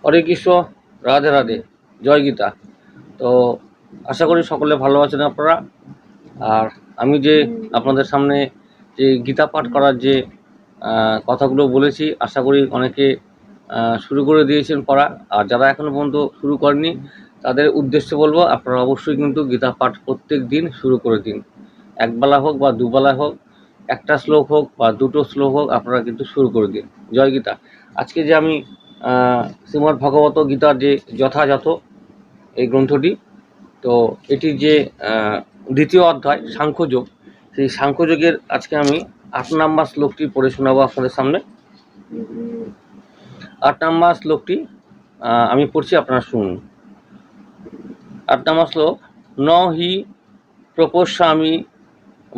হরে কৃষ্ণ, রাধে রাধে, জয় গীতা। তো আশা করি সকলে ভালো আছেন আপনারা। আর আমি যে আপনাদের সামনে যে গীতা পাঠ করার যে কথাগুলো বলেছি, আশা করি অনেকে শুরু করে দিয়েছেন পড়া। আর যারা এখনো পর্যন্ত শুরু করেনি তাদের উদ্দেশ্যে বলবো, আপনারা অবশ্যই কিন্তু গীতা পাঠ প্রত্যেক দিন শুরু করে দিন। একবেলা হোক বা দুবেলা হোক, একটা শ্লোক হোক বা দুটো শ্লোক হোক, আপনারা কিন্তু শুরু করে দিন। জয় গীতা। আজকে যে আমি শ্রীমদ্ ভগবত গীতার যে যথাযথ এই গ্রন্থটি, তো এটির যে দ্বিতীয় অধ্যায় সাংখ্যযোগ, সেই সাংখ্যযোগের আজকে আমি 8 নম্বর শ্লোকটি পড়ে শোনাবো আপনাদের সামনে। 8 নম্বর শ্লোকটি আমি পড়ছি, আপনারা শুনুন। 8 নম্বর শ্লোক। ন হি প্রপশ্যামি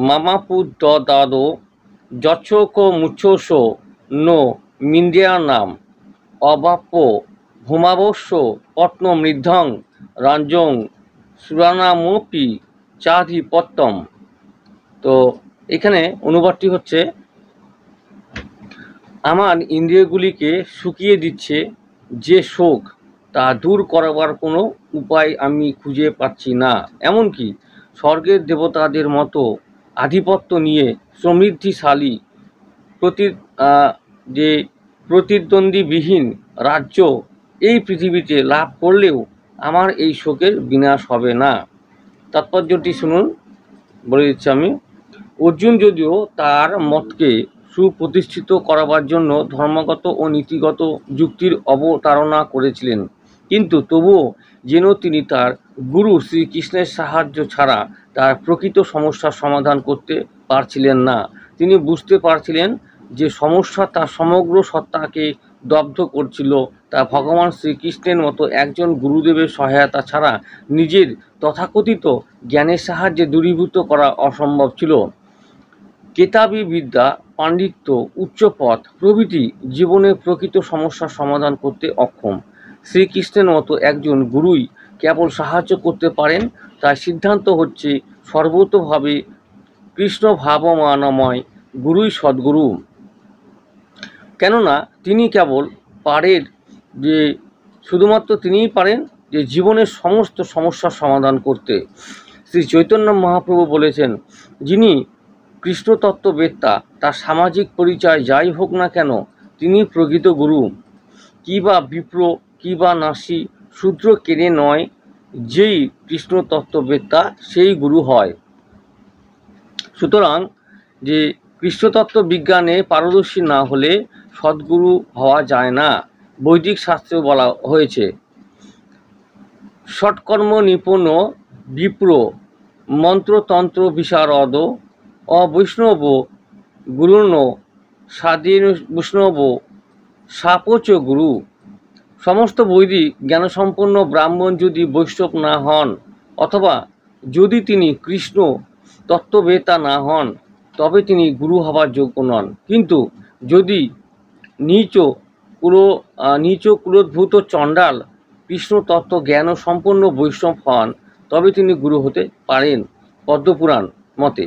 মামাপুদ্দাদো যচ্ছোক মুচ্ছোস নো মিন্দিয়া নাম অবাপ্য ভূমাবস্য পত্ন মৃদ্ধং রাঞ্জং সুরানামপি চাধিপত্যম। তো এখানে অনুবাদটি হচ্ছে, আমার ইন্দ্রিয়গুলিকে শুকিয়ে দিচ্ছে যে শোক, তা দূর করবার কোনো উপায় আমি খুঁজে পাচ্ছি না। এমনকি স্বর্গের দেবতাদের মতো আধিপত্য নিয়ে সমৃদ্ধিশালী যে প্রতিদ্বন্দ্বীবিহীন রাজ্য এই পৃথিবীতে লাভ করলেও আমার এই শোকের বিনাশ হবে না। তাৎপর্যটি শুনুন, বলে দিচ্ছি আমি। অর্জুন যদিও তার মতকে সুপ্রতিষ্ঠিত করাবার জন্য ধর্মগত ও নীতিগত যুক্তির অবতারণা করেছিলেন, কিন্তু তবুও যেন তিনি তার গুরু শ্রীকৃষ্ণের সাহায্য ছাড়া তার প্রকৃত সমস্যার সমাধান করতে পারছিলেন না। তিনি বুঝতে পারছিলেন যে সমস্যা তার সমগ্র সত্তাকে দগ্ধ করছিল, তা ভগবান শ্রীকৃষ্ণের মতো একজন গুরুদেবের সহায়তা ছাড়া নিজের তথাকথিত জ্ঞানের সাহায্যে দূরীভূত করা অসম্ভব ছিল। কেতাবী বিদ্যা, পাণ্ডিত্য, উচ্চপদ প্রভৃতি জীবনের প্রকৃত সমস্যার সমাধান করতে অক্ষম। শ্রীকৃষ্ণের মতো একজন গুরুই কেবল সাহায্য করতে পারেন। তার সিদ্ধান্ত হচ্ছে, সর্বতোভাবে কৃষ্ণ ভাবমানময় গুরুই সদ্গুরু। কেননা তিনি কেবল পারেন যে শুধুমাত্র তিনিই পারেন যে জীবনের সমস্ত সমস্যার সমাধান করতে। শ্রী চৈতন্য মহাপ্রভু বলেছেন, যিনি কৃষ্ণতত্ত্ববেত্তা, তার সামাজিক পরিচয় যাই হোক না কেন, তিনি প্রকৃত গুরু। কি বা বিপ্র, কি বা নাসি, শূদ্র কেনে নয়, যেই কৃষ্ণতত্ত্ববেত্তা সেই গুরু হয়। সুতরাং যে কৃষ্ণতত্ত্ব বিজ্ঞানে পারদর্শী না হলে সদ্গুরু হওয়া যায় না। বৈদিক শাস্ত্রেও বলা হয়েছে, ষটকর্ম নিপুণ বিপ্র মন্ত্রতন্ত্র বিশারদ অবৈষ্ণব গুরুণ স্বাধীন বৈষ্ণব সাপচ গুরু। সমস্ত বৈদিক জ্ঞানসম্পন্ন ব্রাহ্মণ যদি বৈষ্ণব না হন, অথবা যদি তিনি কৃষ্ণ তত্ত্ববেত্তা না হন, তবে তিনি গুরু হবার যোগ্য নন। কিন্তু যদি নীচ কুলোদ্ভূত চণ্ডাল কৃষ্ণ তত্ত্ব জ্ঞান সম্পন্ন বৈষ্ণব হন, তবে তিনি গুরু হতে পারেন। পদ্মপুরাণ মতে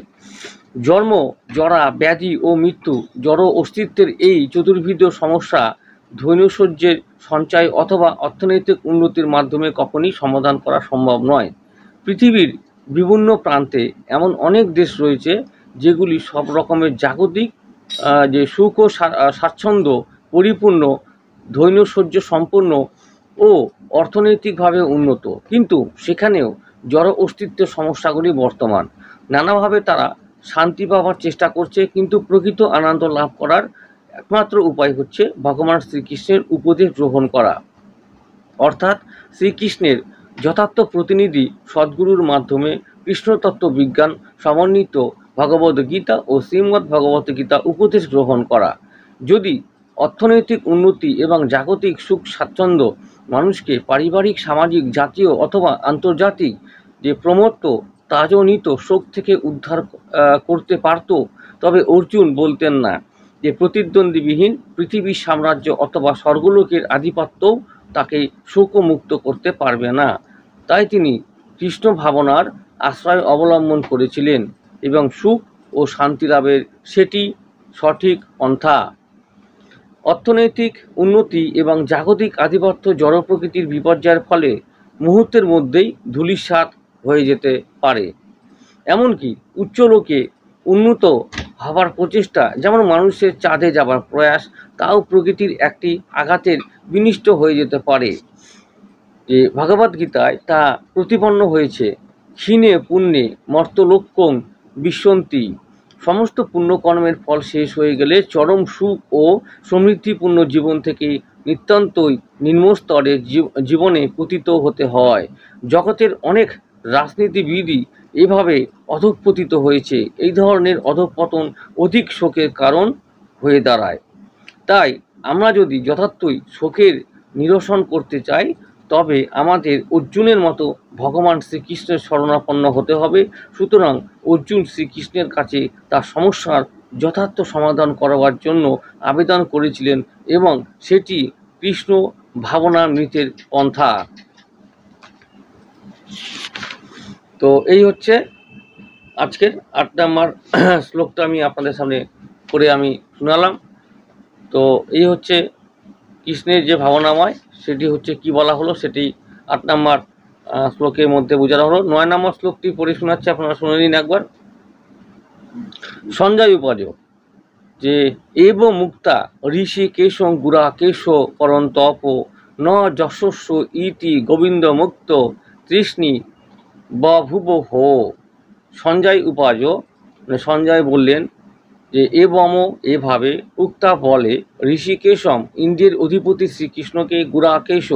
জন্ম, জরা, ব্যাধি ও মৃত্যু, জড় অস্তিত্বের এই চতুর্বিধ সমস্যা ধৈর্যশয্যের সঞ্চয় অথবা অর্থনৈতিক উন্নতির মাধ্যমে কখনই সমাধান করা সম্ভব নয়। পৃথিবীর বিভিন্ন প্রান্তে এমন অনেক দেশ রয়েছে যেগুলি সব রকমের জাগতিক যে সুখ ও স্বাচ্ছন্দ্য পরিপূর্ণ, ধৈর্যশয্য সম্পন্ন ও অর্থনৈতিকভাবে উন্নত, কিন্তু সেখানেও জড় অস্তিত্বের সমস্যাগুলি বর্তমান। নানাভাবে তারা শান্তি পাওয়ার চেষ্টা করছে, কিন্তু প্রকৃত আনন্দ লাভ করার একমাত্র উপায় হচ্ছে ভগবান শ্রীকৃষ্ণের উপদেশ গ্রহণ করা, অর্থাৎ শ্রীকৃষ্ণের যথার্থ প্রতিনিধি সদ্গুরুর মাধ্যমে কৃষ্ণতত্ত্ব বিজ্ঞান সমন্বিত ভগবদ্গীতা ও শ্রীমদ্ ভগবদ্গীতা উপদেশ গ্রহণ করা। যদি অর্থনৈতিক উন্নতি এবং জাগতিক সুখ স্বাচ্ছন্দ্য মানুষকে পারিবারিক, সামাজিক, জাতীয় অথবা আন্তর্জাতিক যে প্রমত্ত তাজনিত শোক থেকে উদ্ধার করতে পারত, তবে অর্জুন বলতেন না যে প্রতিদ্বন্দ্বীবিহীন পৃথিবীর সাম্রাজ্য অথবা স্বর্গলোকের আধিপত্যও তাকে শোকমুক্ত করতে পারবে না। তাই তিনি কৃষ্ণ ভাবনার আশ্রয় অবলম্বন করেছিলেন এবং সুখ ও শান্তি লাভের সেটি সঠিক পন্থা। অর্থনৈতিক উন্নতি এবং জাগতিক আধিপত্য জড় প্রকৃতির বিপর্যয়ের ফলে মুহূর্তের মধ্যেই ধূলিসাৎ হয়ে যেতে পারে। এমনকি উচ্চলোকে উন্নত হবার প্রচেষ্টা, যেমন মানুষের চাঁদে যাবার প্রয়াস, তাও প্রকৃতির একটি আঘাতের বিনিষ্ট হয়ে যেতে পারে। যে ভগবদ্গীতায় তা প্রতিপন্ন হয়েছে, ক্ষীণে পুণ্যে মর্তলোক্যং বিশ্বন্তি। সমস্ত পুণ্যকর্মের ফল শেষ হয়ে গেলে চরম সুখ ও সমৃদ্ধিপূর্ণ জীবন থেকে নিতান্তই নিম্ন স্তরের জীবনে পতিত হতে হয়। জগতের অনেক রাজনীতিবিদই এভাবে অধঃপতিত হয়েছে। এই ধরনের অধঃপতন অধিক শোকের কারণ হয়ে দাঁড়ায়। তাই আমরা যদি যথার্থই শোকের নিরসন করতে চাই, তবে আমাদের অর্জুনের মতো ভগবান শ্রীকৃষ্ণের শরণাপন্ন হতে হবে। সুতরাং অর্জুন শ্রীকৃষ্ণের কাছে তার সমস্যার যথার্থ সমাধান করবার জন্য আবেদন করেছিলেন, এবং সেটি কৃষ্ণ ভাবনামৃতের পন্থা। তো এই হচ্ছে আজকের 8 নম্বর শ্লোকটা আমি আপনাদের সামনে করে আমি শোনালাম। তো এই হচ্ছে কৃষ্ণের যে ভাবনাময়, সেটি হচ্ছে কি বলা হলো, সেটি 8 নম্বর শ্লোকের মধ্যে বোঝানো হলো। 9 নম্বর শ্লোকটি পড়ে শোনাচ্ছে, আপনারা শুনে নিন একবার। সঞ্জয় উপাজ যে এব মুক্তা ঋষিকেশং গুড়াকেশ পরন্তপ ন যশস্ব ইতি গোবিন্দ মুক্ত তৃষ্ণি বভুব হো। সঞ্জয় উপাজ মানে সঞ্জয় বললেন যে এবম এভাবে উক্তা বলে ঋষিকেশম ইন্দ্রের অধিপতি শ্রীকৃষ্ণকে গুড়াকেশ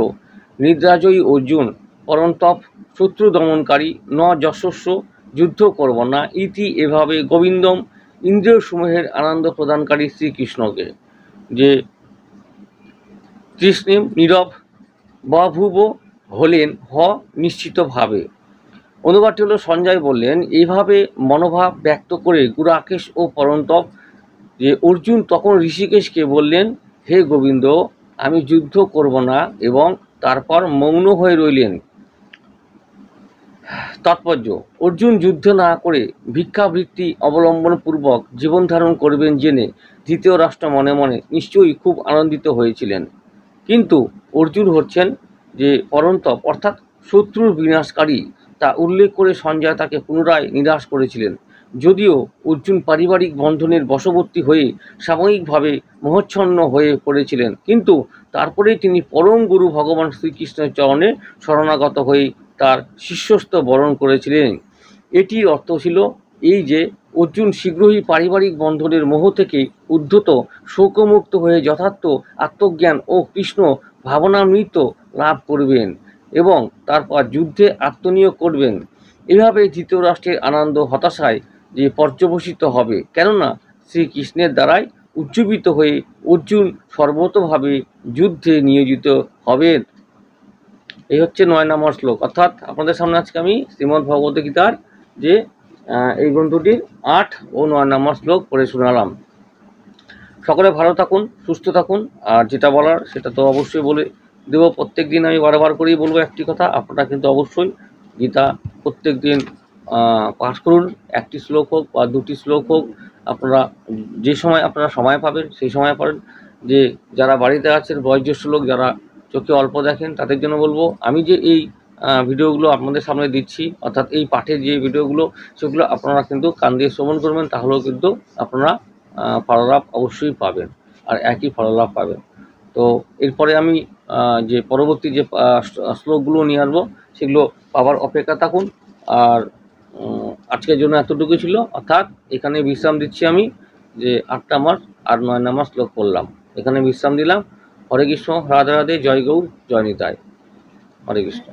নিদ্রাজয়ী অর্জুন পরন্তপ শত্রু দমনকারী ন যশস্ব যুদ্ধ করব না ইতি এভাবে গোবিন্দম ইন্দ্রিয় সমূহের আনন্দ প্রদানকারী শ্রীকৃষ্ণকে যে কৃষ্ণেম নীরব বভুব হলেন হ নিশ্চিতভাবে। অনুবাদটি হলো, সঞ্জয় বললেন এইভাবে মনোভাব ব্যক্ত করে গুড়াকেশ ও পরন্তপ যে অর্জুন তখন ঋষিকেশকে বললেন, হে গোবিন্দ, আমি যুদ্ধ করব না, এবং তারপর মৌন হয়ে রইলেন। তাৎপর্য, অর্জুন যুদ্ধ না করে ভিক্ষাবৃত্তি অবলম্বনপূর্বক জীবন ধারণ করবেন জেনে ধৃতরাষ্ট্র মনে মনে নিশ্চয়ই খুব আনন্দিত হয়েছিলেন। কিন্তু অর্জুন হচ্ছেন যে পরন্তপ অর্থাৎ শত্রুর বিনাশকারী, তা উল্লেখ করে সঞ্জয় তাকে পুনরায় নিরাশ করেছিলেন। যদিও অর্জুন পারিবারিক বন্ধনের বশবর্তী হয়ে সাময়িকভাবে মোহচ্ছন্ন হয়ে পড়েছিলেন, কিন্তু তারপরেই তিনি পরম গুরু ভগবান শ্রীকৃষ্ণের চরণে শরণাগত হয়ে তার শিষ্যত্ব বরণ করেছিলেন। এটির অর্থ ছিল এই যে অর্জুন শীঘ্রই পারিবারিক বন্ধনের মোহ থেকে উদ্ধত শোকমুক্ত হয়ে যথার্থ আত্মজ্ঞান ও কৃষ্ণ ভাবনামৃত লাভ করবেন এবং তারপর যুদ্ধে আত্মনিয়োগ করবেন। এভাবে ধৃতরাষ্ট্রের আনন্দ হতাশায় যে পর্যবসিত হবে, কেননা শ্রীকৃষ্ণের দ্বারাই উজ্জীবিত হয়ে অর্জুন সর্বতভাবে যুদ্ধে নিয়োজিত হবেন। এই হচ্ছে 9 নম্বর শ্লোক। অর্থাৎ আপনাদের সামনে আজকে আমি শ্রীমদ্ ভগবদ্গীতার যে এই গ্রন্থটির 8 ও 9 নম্বর শ্লোক পড়ে শোনালাম। সকলে ভালো থাকুন, সুস্থ থাকুন। আর যেটা বলার সেটা তো অবশ্যই বলে দেবো। প্রত্যেক দিন আমি বারবার করেই বলবো একটি কথা, আপনারা কিন্তু অবশ্যই গীতা প্রত্যেক দিন পাঠ করুন। একটি শ্লোক হোক বা 2টি শ্লোক হোক, আপনারা যে সময় আপনারা সময় পাবেন সেই সময় পড়েন। যে যারা বাড়িতে আছেন, বয়োজ্যেষ্ঠ লোক যারা চোখে অল্প দেখেন, তাদের জন্য বলবো, আমি যে এই ভিডিওগুলো আপনাদের সামনে দিচ্ছি, অর্থাৎ এই পাঠের যে ভিডিওগুলো, সেগুলো আপনারা কিন্তু কান দিয়ে শ্রবণ করবেন, তাহলেও কিন্তু আপনারা ফললাভ অবশ্যই পাবেন, আর একই ফললাভ পাবেন। তো এরপরে আমি যে পরবর্তী যে শ্লোকগুলো নিয়ে আসবো, সেগুলো পাবার অপেক্ষা থাকুন। আর আজকের জন্য এতটুকু ছিল, অর্থাৎ এখানে বিশ্রাম দিচ্ছি আমি। যে 8 নম্বর আর 9 নম্বর শ্লোক পড়লাম, এখানে বিশ্রাম দিলাম। হরে কৃষ্ণ, রাধে রাধে, জয় গৌর, জয় নিতাই। হরে কৃষ্ণ।